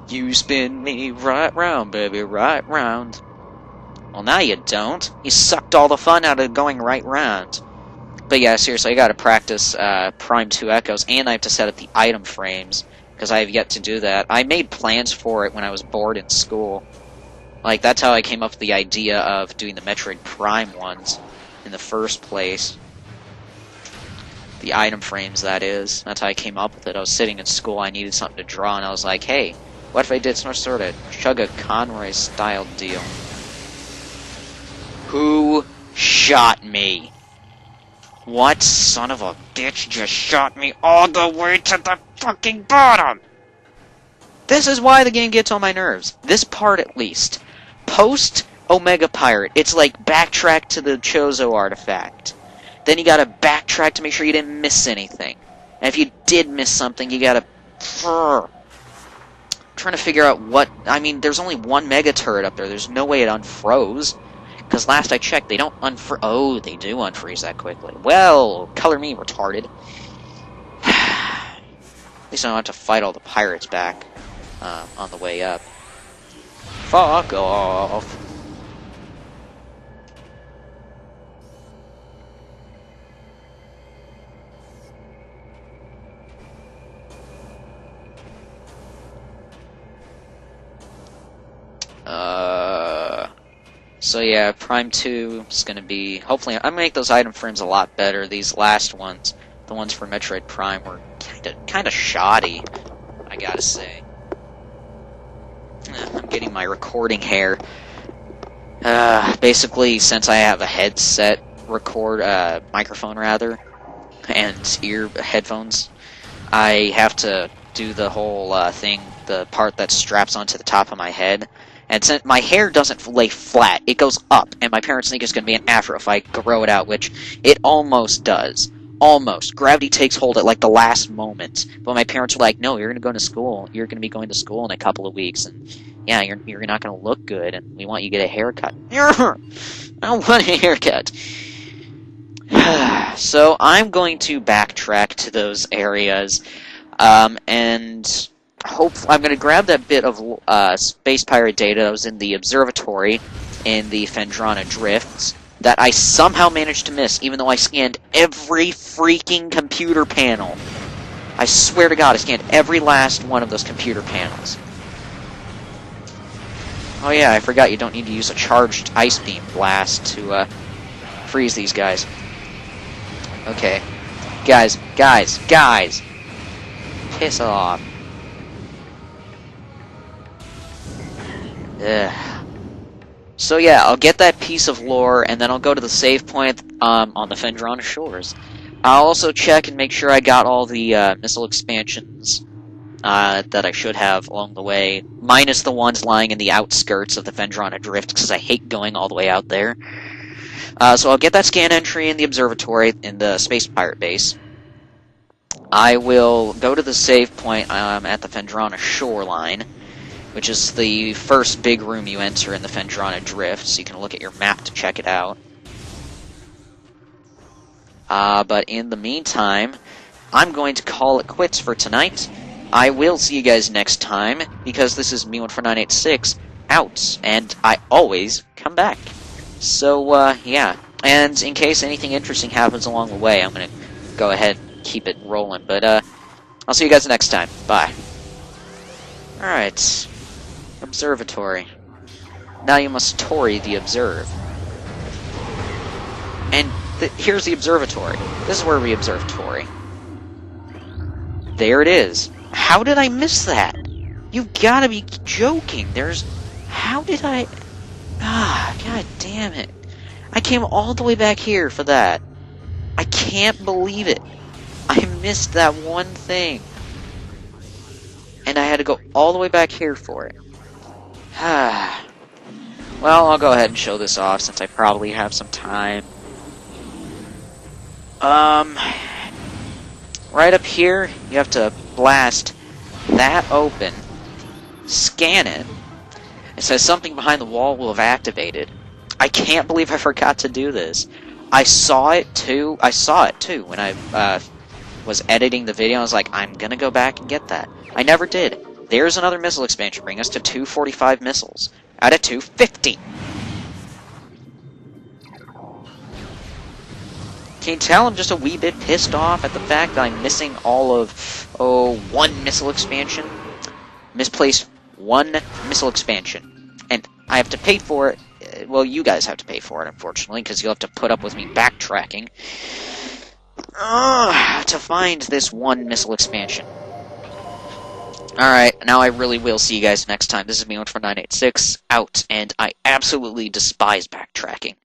You spin me right round, baby, right round. Well, now you don't. You sucked all the fun out of going right round. But yeah, seriously, I gotta practice Prime 2 Echoes, and I have to set up the item frames, because I have yet to do that. I made plans for it when I was bored in school. Like, that's how I came up with the idea of doing the Metroid Prime ones in the first place. The item frames, that is. That's how I came up with it. I was sitting in school, I needed something to draw, and I was like, hey, what if I did some sort of Chugga Conroy-style deal? Who shot me? What son of a bitch just shot me all the way to the fucking bottom? This is why the game gets on my nerves. This part, at least. Post Omega Pirate, it's like backtrack to the Chozo artifact. Then you gotta backtrack to make sure you didn't miss anything. And if you did miss something, you gotta... trying to figure out what... I mean, there's only one Mega Turret up there. There's no way it unfroze. Because last I checked, they don't unfreeze... Oh, they do unfreeze that quickly. Well, color me retarded. At least I don't have to fight all the pirates back on the way up. Fuck off. So yeah, Prime 2 is going to be, hopefully, I'm going to make those item frames a lot better. These last ones, the ones for Metroid Prime, were kind of shoddy, I gotta say. I'm getting my recording hair. Basically, since I have a headset microphone rather, and headphones, I have to do the whole thing, the part that straps onto the top of my head. And since my hair doesn't lay flat, it goes up, and my parents think it's going to be an afro if I grow it out, which it almost does. Almost. Gravity takes hold at, like, the last moment. But my parents were like, no, you're going to go to school. You're going to be going to school in a couple of weeks, and, yeah, you're not going to look good, and we want you to get a haircut. I don't want a haircut. So, I'm going to backtrack to those areas, and... I'm going to grab that bit of Space Pirate data that was in the observatory in the Phendrana Drifts that I somehow managed to miss, even though I scanned every freaking computer panel. I swear to God, I scanned every last one of those computer panels. Oh yeah, I forgot you don't need to use a charged Ice Beam Blast to freeze these guys. Okay. Guys! Piss off. Ugh. So yeah, I'll get that piece of lore, and then I'll go to the save point on the Phendrana Shores. I'll also check and make sure I got all the missile expansions that I should have along the way, minus the ones lying in the outskirts of the Phendrana Drift, because I hate going all the way out there. So I'll get that scan entry in the observatory in the Space Pirate base. I will go to the save point at the Phendrana shoreline, which is the first big room you enter in the Phendrana Drift, so you can look at your map to check it out. But in the meantime, I'm going to call it quits for tonight. I will see you guys next time, because this is Me1496 out, and I always come back. So, yeah. And in case anything interesting happens along the way, I'm going to go ahead and keep it rolling. But, I'll see you guys next time. Bye. Alright. Observatory. Now you must Tory the observe. And here's the observatory. This is where we observe Tory. There it is. How did I miss that? You gotta be joking. How did I... God damn it. I came all the way back here for that. I can't believe it. I missed that one thing. And I had to go all the way back here for it. Well, I'll go ahead and show this off since I probably have some time. Right up here, you have to blast that open, scan it. It says something behind the wall will have activated. I can't believe I forgot to do this. I saw it too. I saw it too when I was editing the video. I was like, I'm gonna go back and get that. I never did. There's another missile expansion, bringing us to 245 missiles out of 250. Can you tell I'm just a wee bit pissed off at the fact that I'm missing all of, one missile expansion? Misplaced one missile expansion. And I have to pay for it. Well, you guys have to pay for it, unfortunately, because you'll have to put up with me backtracking to find this one missile expansion. Alright, now I really will see you guys next time. This is me, 14986, out, and I absolutely despise backtracking.